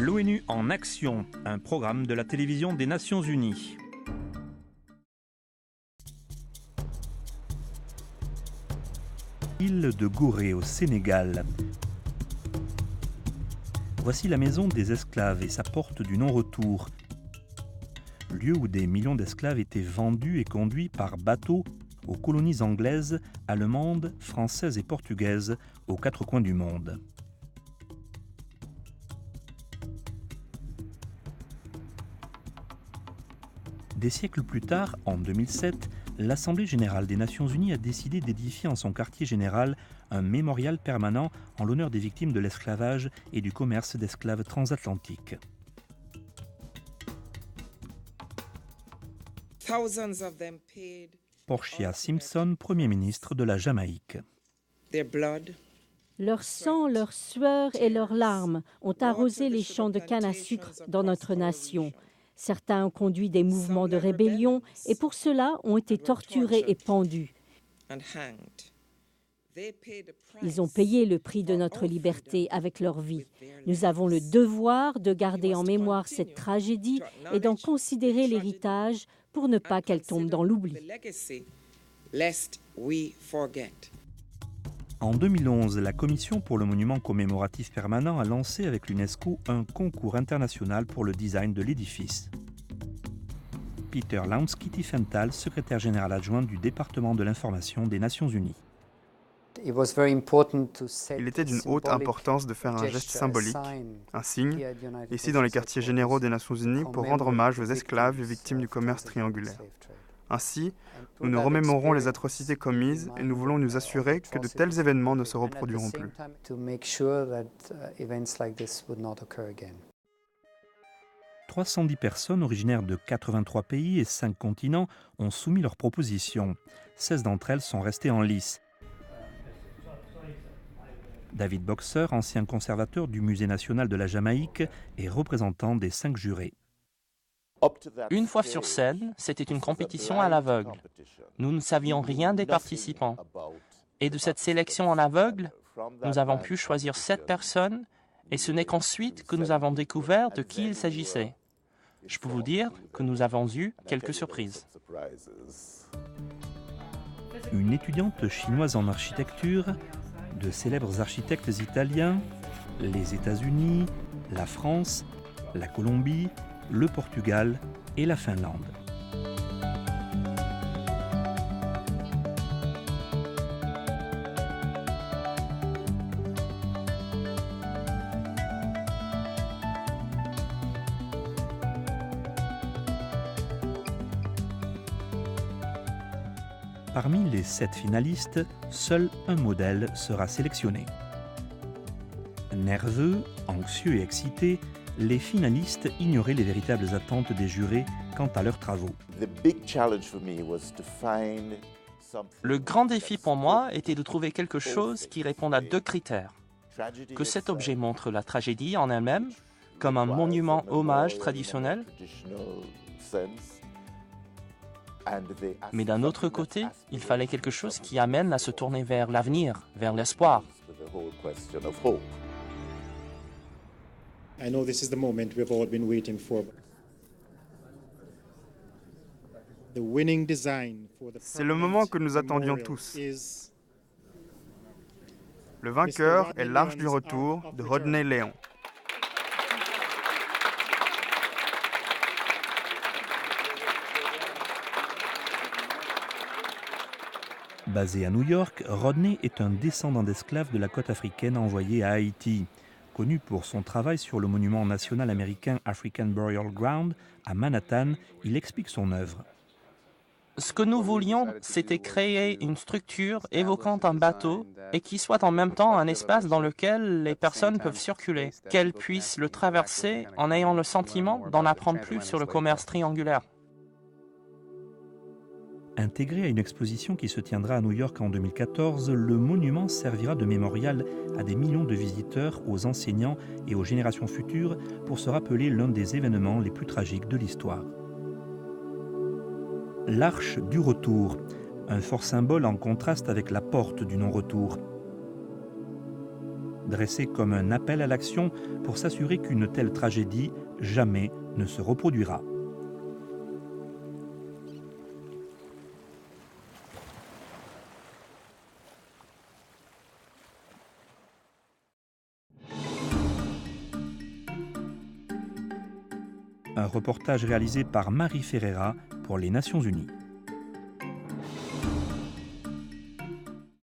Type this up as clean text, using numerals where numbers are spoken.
L'ONU en action, un programme de la télévision des Nations Unies. Île de Gorée au Sénégal. Voici la maison des esclaves et sa porte du non-retour. Lieu où des millions d'esclaves étaient vendus et conduits par bateau aux colonies anglaises, allemandes, françaises et portugaises aux quatre coins du monde. Des siècles plus tard, en 2007, l'Assemblée générale des Nations unies a décidé d'édifier en son quartier général un mémorial permanent en l'honneur des victimes de l'esclavage et du commerce d'esclaves transatlantiques. Portia Simpson, Premier ministre de la Jamaïque. Leur sang, leur sueur et leurs larmes ont arrosé les champs de canne à sucre dans notre nation. Certains ont conduit des mouvements de rébellion et pour cela ont été torturés et pendus. Ils ont payé le prix de notre liberté avec leur vie. Nous avons le devoir de garder en mémoire cette tragédie et d'en considérer l'héritage pour ne pas qu'elle tombe dans l'oubli. En 2011, la Commission pour le monument commémoratif permanent a lancé avec l'UNESCO un concours international pour le design de l'édifice. Peter Lansky-Tiefenthal, secrétaire général adjoint du département de l'information des Nations Unies. Il était d'une haute importance de faire un geste symbolique, un signe, ici dans les quartiers généraux des Nations Unies pour rendre hommage aux esclaves et victimes du commerce triangulaire. Ainsi, nous nous remémorons les atrocités commises et nous voulons nous assurer que de tels événements ne se reproduiront plus. 310 personnes originaires de 83 pays et 5 continents ont soumis leurs propositions. 16 d'entre elles sont restées en lice. David Boxer, ancien conservateur du Musée national de la Jamaïque et représentant des 5 jurés. Une fois sur scène, c'était une compétition à l'aveugle. Nous ne savions rien des participants. Et de cette sélection en aveugle, nous avons pu choisir 7 personnes et ce n'est qu'ensuite que nous avons découvert de qui il s'agissait. Je peux vous dire que nous avons eu quelques surprises. Une étudiante chinoise en architecture, de célèbres architectes italiens, les États-Unis, la France, la Colombie, le Portugal et la Finlande. Parmi les 7 finalistes, seul un modèle sera sélectionné. Nerveux, anxieux et excités, les finalistes ignoraient les véritables attentes des jurés quant à leurs travaux. Le grand défi pour moi était de trouver quelque chose qui réponde à 2 critères. Que cet objet montre la tragédie en elle-même, comme un monument hommage traditionnel, mais d'un autre côté, il fallait quelque chose qui amène à se tourner vers l'avenir, vers l'espoir. I know this is the moment we've all been waiting for. The winning design for the C'est le moment que nous attendions tous. Le vainqueur est l'Arche du Retour de Rodney Léon. Basé à New York, Rodney est un descendant d'esclaves de la côte africaine envoyé à Haïti. Connu pour son travail sur le monument national américain African Burial Ground à Manhattan, il explique son œuvre. Ce que nous voulions, c'était créer une structure évoquant un bateau et qui soit en même temps un espace dans lequel les personnes peuvent circuler, qu'elles puissent le traverser en ayant le sentiment d'en apprendre plus sur le commerce triangulaire. Intégré à une exposition qui se tiendra à New York en 2014, le monument servira de mémorial à des millions de visiteurs, aux enseignants et aux générations futures pour se rappeler l'un des événements les plus tragiques de l'histoire. L'Arche du Retour, un fort symbole en contraste avec la porte du non-retour. dressé comme un appel à l'action pour s'assurer qu'une telle tragédie jamais ne se reproduira. Un reportage réalisé par Marie Ferreira pour les Nations Unies.